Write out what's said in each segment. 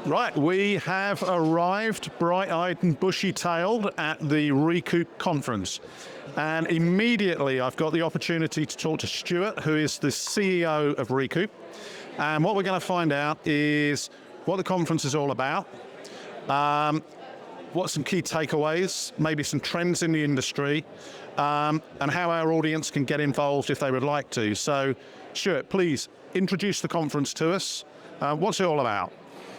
Right, we have arrived bright-eyed and bushy-tailed at the RECOUP Conference. And immediately I've got the opportunity to talk to Stuart, who is the CEO of RECOUP. And what we're going to find out is what the conference is all about, what some key takeaways, maybe some trends in the industry, and how our audience can get involved if they would like to. So, Stuart, please introduce the conference to us. What's it all about?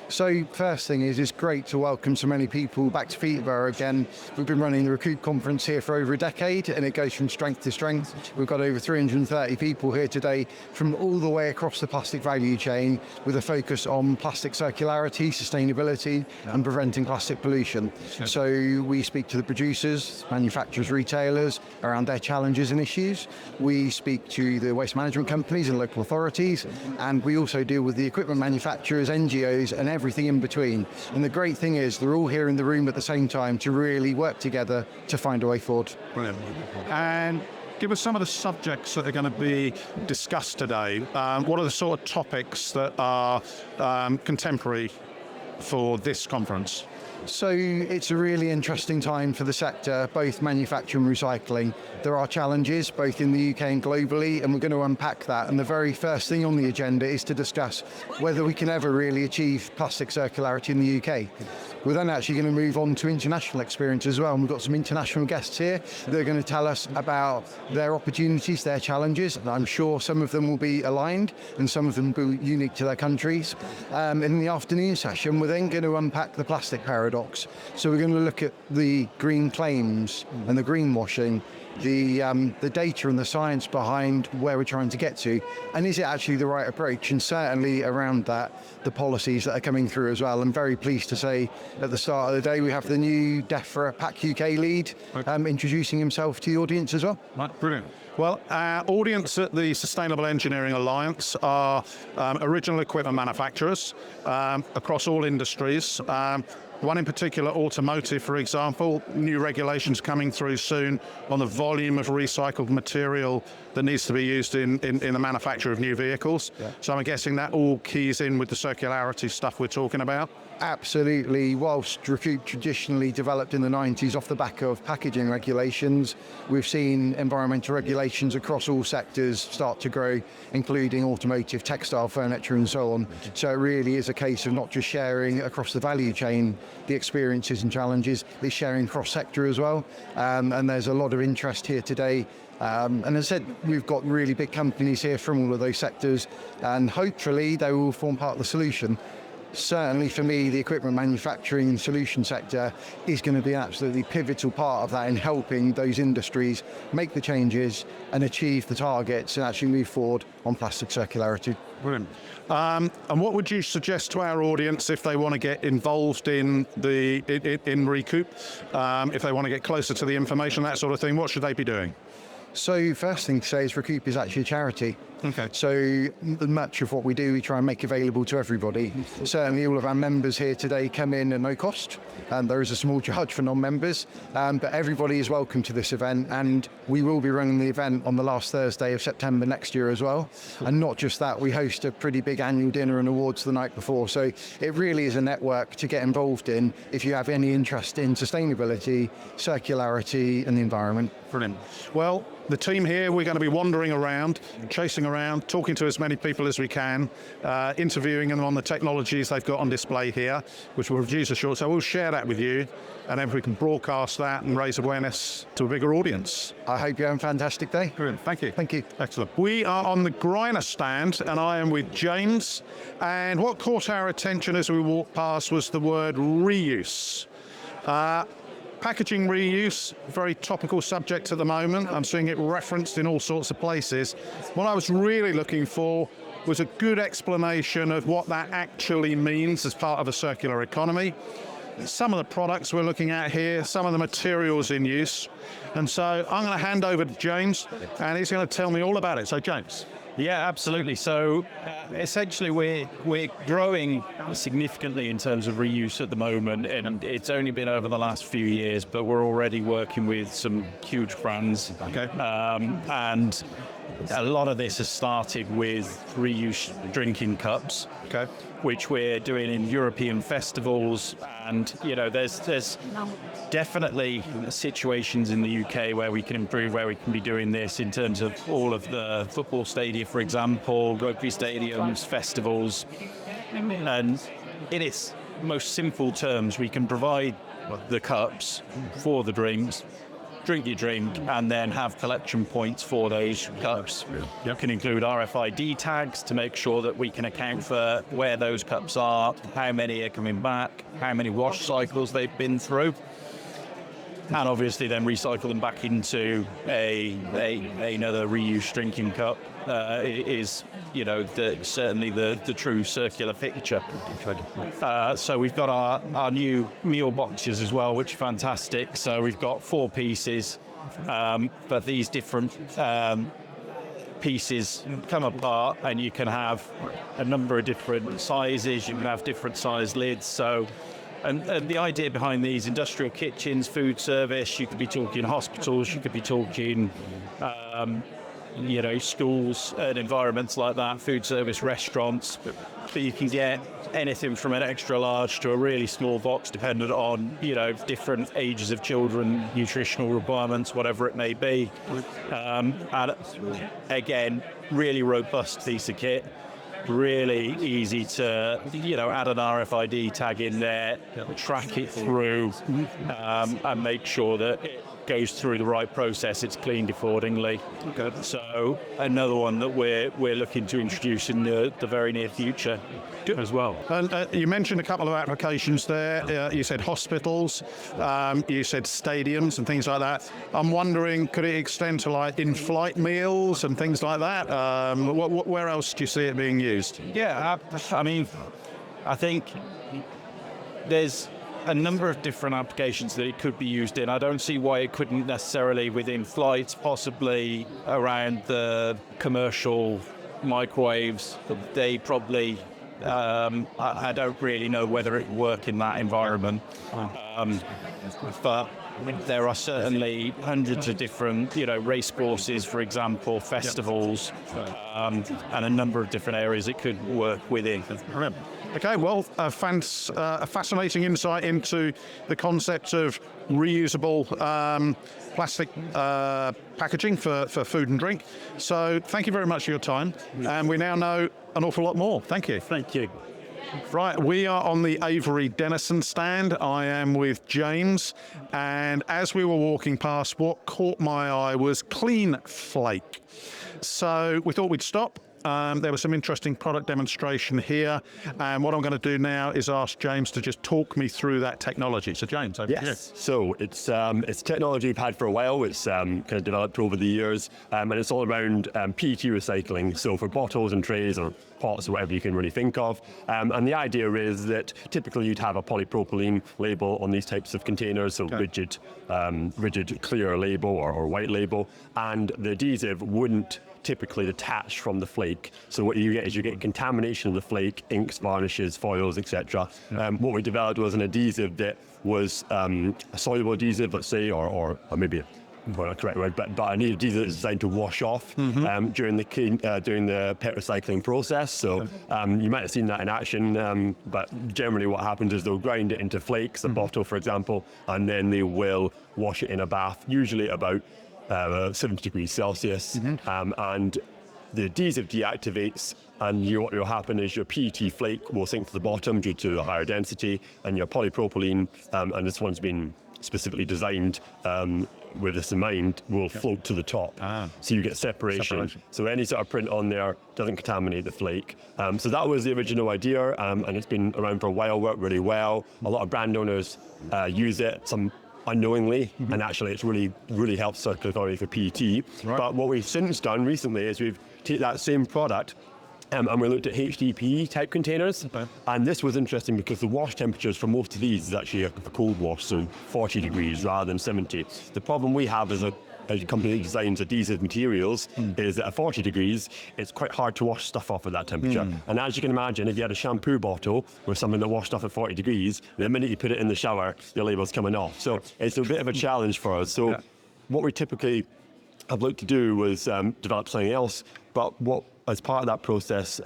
So first thing is, it's great to welcome so many people back to Peterborough again. We've been running the RECOUP Conference here for over a decade, and it goes from strength to strength. We've got over 330 people here today from all the way across the plastic value chain, with a focus on plastic circularity, sustainability, and preventing plastic pollution. Yeah. So we speak to the producers, manufacturers, retailers around their challenges and issues. We speak to the waste management companies and local authorities, and we also deal with the equipment manufacturers, NGOs, and everything in between. And the great thing is they're all here in the room at the same time to really work together to find a way forward. Brilliant. And give us some of the subjects that are going to be discussed today. What are the sort of topics that are contemporary for this conference? So it's a really interesting time for the sector, both manufacturing and recycling. There are challenges both in the UK and globally, and we're going to unpack that. And the very first thing on the agenda is to discuss whether we can ever really achieve plastic circularity in the UK. We're then actually going to move on to international experience as well. And we've got some international guests here that are going to tell us about their opportunities, their challenges. And I'm sure some of them will be aligned and some of them will be unique to their countries. In the afternoon session, we're then going to unpack the plastic paradox. So we're going to look at the green claims and the greenwashing, the data and the science behind where we're trying to get to, and is it actually the right approach? And certainly around that, the policies that are coming through as well. I'm very pleased to say at the start of the day we have the new DEFRA PAC UK lead introducing himself to the audience as well. Right, brilliant. Well, our audience at the Sustainable Engineering Alliance are original equipment manufacturers across all industries. One in particular, automotive, for example, new regulations coming through soon on the volume of recycled material that needs to be used in the manufacture of new vehicles. Yeah. So I'm guessing that all keys in with the circularity stuff we're talking about. Absolutely. Whilst RECOUP traditionally developed in the 90s off the back of packaging regulations, we've seen environmental regulations across all sectors start to grow, including automotive, textile, furniture, and so on. So it really is a case of not just sharing across the value chain the experiences and challenges, it's sharing cross-sector as well. And there's a lot of interest here today. And as I said, we've got really big companies here from all of those sectors, and hopefully they will form part of the solution. Certainly for me, the equipment manufacturing and solution sector is going to be an absolutely pivotal part of that in helping those industries make the changes and achieve the targets and actually move forward on plastic circularity. Brilliant. And what would you suggest to our audience if they want to get involved in RECOUP, if they want to get closer to the information, that sort of thing? What should they be doing? So first thing to say is RECOUP is actually a charity. Okay. So much of what we do, we try and make available to everybody. Certainly all of our members here today come in at no cost, and there is a small charge for non-members, but everybody is welcome to this event, and we will be running the event on the last Thursday of September next year as well. And not just that, we host a pretty big annual dinner and awards the night before. So it really is a network to get involved in if you have any interest in sustainability, circularity, and the environment. Brilliant. Well, the team here, we're going to be wandering around, chasing around, talking to as many people as we can, interviewing them on the technologies they've got on display here, which will produce a short. So we'll share that with you, and then we can broadcast that and raise awareness to a bigger audience. I hope you have a fantastic day. Brilliant. Thank you. Thank you. Excellent. We are on the Greiner stand, and I am with James. And what caught our attention as we walked past was the word reuse. Packaging reuse, very topical subject at the moment. I'm seeing it referenced in all sorts of places. What I was really looking for was a good explanation of what that actually means as part of a circular economy. Some of the products we're looking at here, some of the materials in use. And so I'm going to hand over to James, and he's going to tell me all about it. So James. Yeah, absolutely. So essentially we're growing significantly in terms of reuse at the moment, and it's only been over the last few years, but we're already working with some huge brands. Okay. And a lot of this has started with reuse drinking cups, Okay. which we're doing in European festivals. And, there's definitely situations in the UK where we can improve, where we can be doing this in terms of all of the football stadia, for example, rugby stadiums, festivals. And in its most simple terms, we can provide the cups for the drinks, drink your drink, and then have collection points for those cups. It can include RFID tags to make sure that we can account for where those cups are, how many are coming back, how many wash cycles they've been through, and obviously then recycle them back into another reuse drinking cup. Is certainly the true circular picture. So we've got our new meal boxes as well, which are fantastic. So we've got 4 pieces, but these different pieces come apart, and you can have a number of different sizes. You can have different size lids. So. And the idea behind these industrial kitchens, food service, you could be talking hospitals, you could be talking, schools and environments like that, food service, restaurants. But you can get anything from an extra large to a really small box, dependent on, different ages of children, nutritional requirements, whatever it may be. And again, really robust piece of kit. Really easy to, add an RFID tag in there, track it through, and make sure that it goes through the right process. It's cleaned accordingly. Good. So another one that we're looking to introduce in the very near future as well. And you mentioned a couple of applications there. You said hospitals, you said stadiums and things like that. I'm wondering, could it extend to like in-flight meals and things like that? Where else do you see it being used? Yeah, I think there's a number of different applications that it could be used in. I don't see why it couldn't necessarily within flights, possibly around the commercial microwaves. They probably, I don't really know whether it would work in that environment. But there are certainly hundreds of different, race courses, for example, festivals, and a number of different areas it could work within. Okay, well, a fascinating insight into the concept of reusable plastic packaging for food and drink. So thank you very much for your time, and we now know an awful lot more. Thank you. Thank you. Right, we are on the Avery Dennison stand. I am with James, and as we were walking past, what caught my eye was Clean Flake. So we thought we'd stop. There was some interesting product demonstration here, and what I'm going to do now is ask James to just talk me through that technology. So James, over to you. So it's technology we've had for a while. It's kind of developed over the years, and it's all around PET recycling. So for bottles and trays or pots or whatever you can really think of. And the idea is that typically you'd have a polypropylene label on these types of containers, so rigid clear label or white label, and the adhesive wouldn't typically detach from the flake. So what you get is you get contamination of the flake, inks, varnishes, foils, etc. What we developed was an adhesive that was a soluble adhesive, let's say, or maybe not a correct word, but an adhesive that's designed to wash off during the PET recycling process. So you might have seen that in action, but generally what happens is they'll grind it into flakes, a bottle for example, and then they will wash it in a bath, usually about 70 degrees Celsius, and the adhesive deactivates, and what will happen is your PET flake will sink to the bottom due to a higher density, and your polypropylene, and this one's been specifically designed with this in mind, will float to the top. So you get separation. So any sort of print on there doesn't contaminate the flake. So that was the original idea, and it's been around for a while, worked really well. A lot of brand owners use it, some unknowingly, and actually it's really helped circularity for PET. But what we've since done recently is we've taken that same product and we looked at HDPE type containers, and this was interesting because the wash temperatures for most of these is actually a cold wash, so 40 degrees rather than 70. The problem we have as a company that designs adhesive materials is that at 40 degrees it's quite hard to wash stuff off at that temperature. And as you can imagine, if you had a shampoo bottle with something that washed off at 40 degrees, the minute you put it in the shower, your label's coming off. So it's a bit of a challenge for us. So what we typically have looked to do was develop something else. But as part of that process,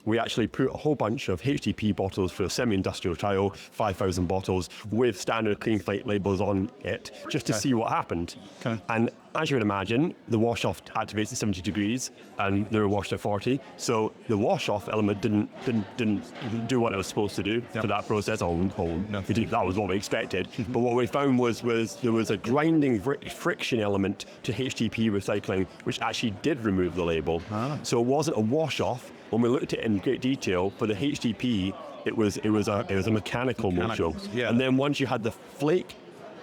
we actually put a whole bunch of HDP bottles for a semi-industrial trial, 5,000 bottles, with standard clean slate labels on it, just to see what happened. Okay. And as you would imagine, the wash-off activates at 70 degrees, and they were washed at 40. So the wash-off element didn't do what it was supposed to do for that process. That was what we expected. But what we found was there was a grinding friction element to HDP recycling, which actually did remove the label. So it wasn't a wash-off. When we looked at it in great detail, for the HDP, it was a mechanical motion. Yeah. And then once you had the flake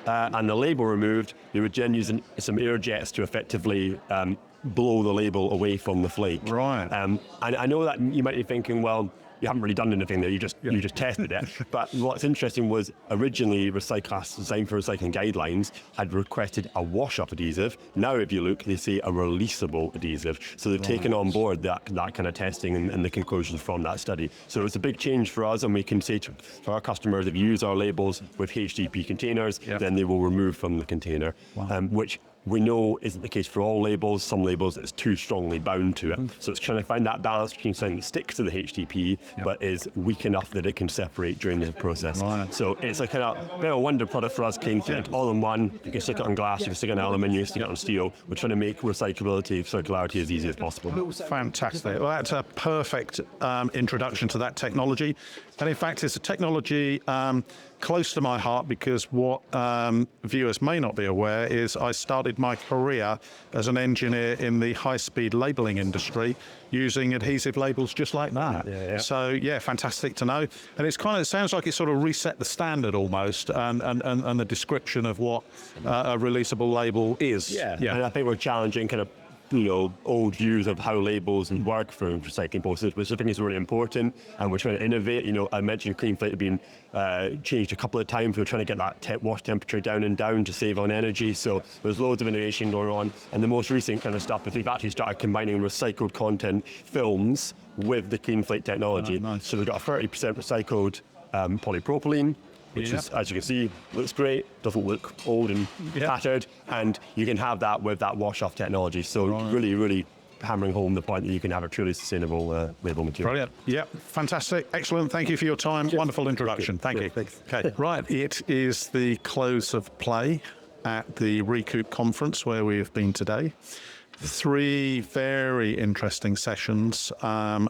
and the label removed, they would then use some air jets to effectively blow the label away from the flake. Right. And I know that you might be thinking, well, you haven't really done anything there, you just tested it. But what's interesting was originally Recyclast Design for Recycling Guidelines had requested a wash-off adhesive. Now if you look, they say a releasable adhesive. So they've taken on board that kind of testing and the conclusions from that study. So it's a big change for us, and we can say to our customers, if you use our labels with HDP containers, then they will remove from the container, which we know isn't the case for all labels. Some labels it's too strongly bound to it. So it's trying to find that balance between something that sticks to the HDP but is weak enough that it can separate during the process. Right. So it's a kind of bit of a wonder product for us, clean fit, all in one. You can stick it on glass, you can stick it on aluminium, you can stick it on steel. We're trying to make circularity as easy as possible. Fantastic. Well, that's a perfect introduction to that technology. And in fact, it's a technology close to my heart, because what viewers may not be aware is I started my career as an engineer in the high-speed labelling industry using adhesive labels just like that. So, fantastic to know. And it sounds like it sort of reset the standard almost, and the description of what a releasable label is. And I think we're challenging kind of old views of how labels work for recycling processes, which I think is really important, and we're trying to innovate. I mentioned clean slate had been changed a couple of times. We're trying to get that wash temperature down to save on energy. So there's loads of innovation going on, and the most recent kind of stuff is we've actually started combining recycled content films with the clean slate technology. Nice. So we've got a 30% recycled polypropylene, which is, as you can see, looks great, doesn't look old and tattered, and you can have that with that wash-off technology. So really, really hammering home the point that you can have a truly sustainable label material. Brilliant. Yeah, fantastic. Excellent. Thank you for your time. Wonderful introduction. Thank you. Thanks. Okay, right. It is the close of play at the RECOUP Conference where we have been today. 3 very interesting sessions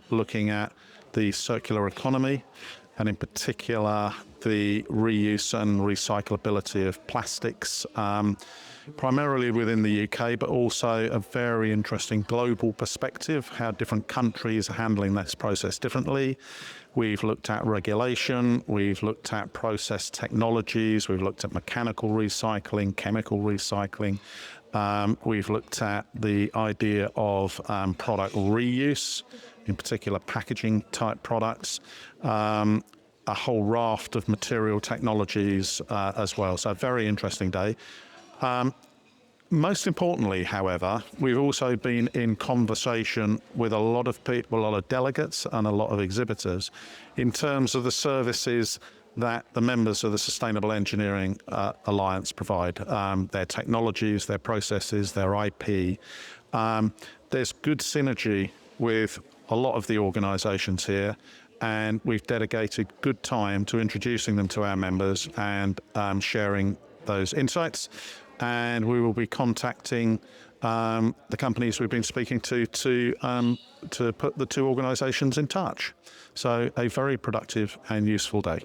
looking at the circular economy, and in particular the reuse and recyclability of plastics, primarily within the UK, but also a very interesting global perspective, how different countries are handling this process differently. We've looked at regulation, we've looked at process technologies, we've looked at mechanical recycling, chemical recycling. We've looked at the idea of product reuse, in particular packaging type products, a whole raft of material technologies as well. So a very interesting day. Most importantly, however, we've also been in conversation with a lot of people, a lot of delegates and a lot of exhibitors in terms of the services that the members of the Sustainable Engineering Alliance provide, their technologies, their processes, their IP. There's good synergy with a lot of the organisations here, and we've dedicated good time to introducing them to our members and sharing those insights. And we will be contacting the companies we've been speaking to put the 2 organisations in touch. So a very productive and useful day.